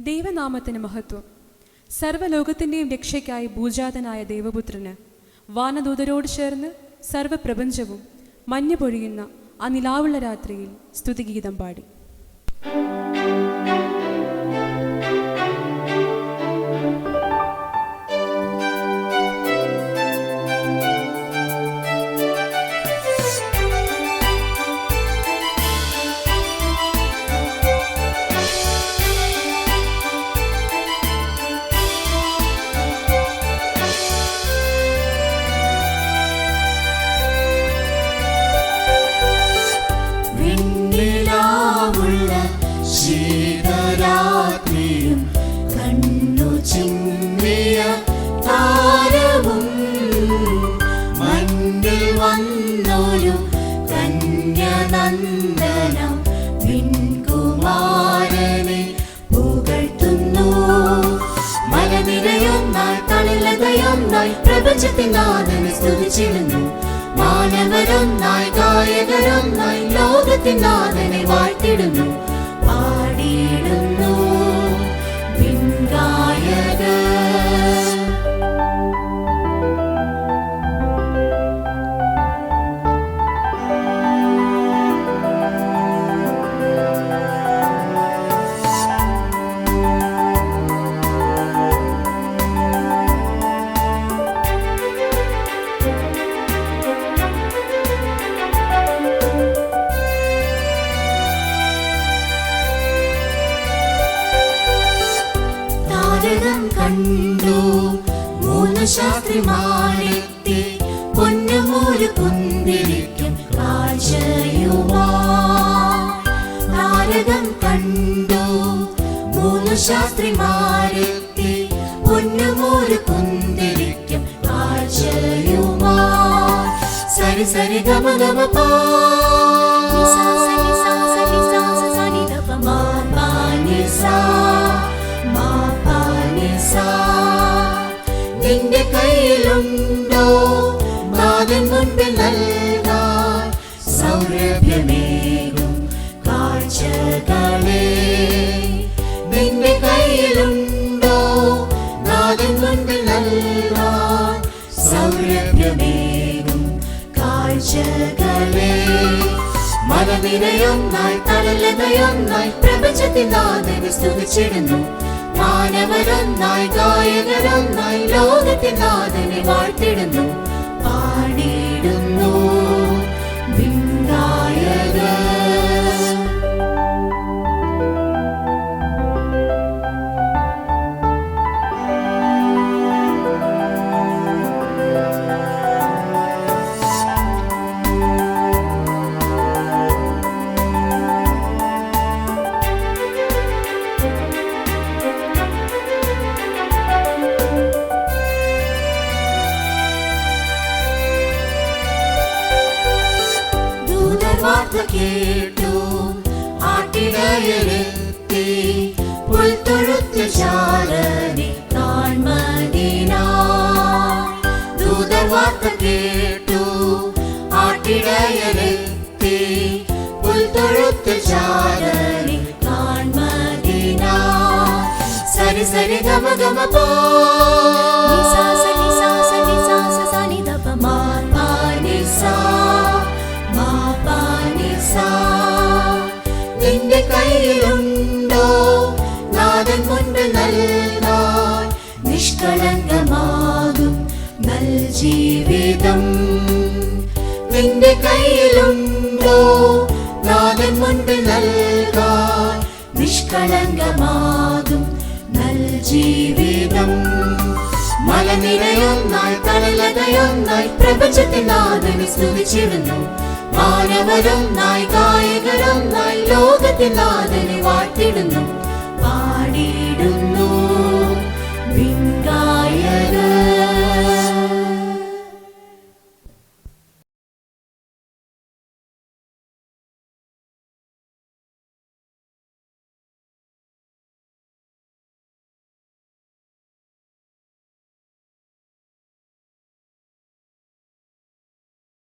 ദൈവനാമത്തിന് മഹത്വം. സർവ്വലോകത്തിൻ്റെയും രക്ഷയ്ക്കായി ഭൂജാതനായ ദൈവപുത്രന് വാനദൂതരോട് ചേർന്ന് സർവ്വപ്രപഞ്ചവും മഞ്ഞു പൊഴിയുന്ന ആ നിലാവുള്ള രാത്രിയിൽ സ്തുതിഗീതം പാടി. ശീതരാത്രിയും കണ്ണു ചിമ്മിയ താരവും മണ്ണിൽ വന്നൊരു കന്യനന്ദനം വിൻകുമാരനെ പുകഴ്ത്തുന്നു. മലനിരയൊന്നായി തളിലതയൊന്നായി പ്രപഞ്ചത്തിനാഥനെ സ്തുതിച്ചിടുന്നു. മാനവരൊന്നായി ഗായകരൊന്നായി ലോകത്തിനാഥനെ വാഴ്ത്തിടുന്നു. പാടിയിടുന്നു വിൻഗായകർ. കണ്ടു മൂന്ന് ശാസ്ത്രിമാരെത്തി പൊന്നുമൂര് കുന്തിരിക്കും കാഴ്ചയുമായി. താരകം കണ്ടു മൂന്ന് ശാസ്ത്രിമാരെത്തി പൊന്നുമൂര് കുന്തിരിക്കും കാഴ്ചയുമായി. സരി സരി ഗമ ഗമ പാ നിന്റെ കയ്യിലുണ്ടോ നാഥൻ മുൻപിൽ നൽകാൻ സൗരഭ്യമേകും കാഴ്ചകളെ? നിന്റെ കയ്യിലുണ്ടോ നാഥൻ മുൻപിൽ നൽകാൻ സൗരഭ്യമേകും കാഴ്ചകളെ? മലനിരയൊന്നായി തളിലതയൊന്നായി പ്രപഞ്ചത്തിനാഥനെ സ്തുതിച്ചിടുന്നു. മാനവരൊന്നായി ഗായകരൊന്നായി ലോകത്തിനാഥനെ വാഴ്ത്തിടുന്നു. പാടിയിടുന്നു വിൻഗായകർ. വാർത്ത കേട്ടു ആട്ടിടയരെത്തി പുൽത്തൊഴുത്തിൽ ശാരനെ കാൺമതിനായി. ദൂതർ വാർത്ത കേട്ടു ആട്ടിടയരെത്തി പുൽത്തൊഴുത്തിൽ ശാരനെ കാൺമതിനായി. സരി സരി ഗമ ഗമ പോ നിന്റെ കയ്യിലുണ്ടോ നാഥൻ മുൻപിൽ നൽകാൻ നിഷ്കളങ്കമാകും നൽ ജീവിതം? നിന്റെ കയ്യിലുണ്ടോ നാഥൻ മുൻപിൽ നൽകാൻ നിഷ്കളങ്കമാകും നൽ ജീവിതം? മലനിരയൊന്നായി തളിലതയൊന്നായി പ്രപഞ്ചത്തിനാഥനെ സ്തുതിച്ചിടുന്നു. മാനവരൊന്നായി ഗായകരൊന്നായി ലോകത്തിനാഥനെ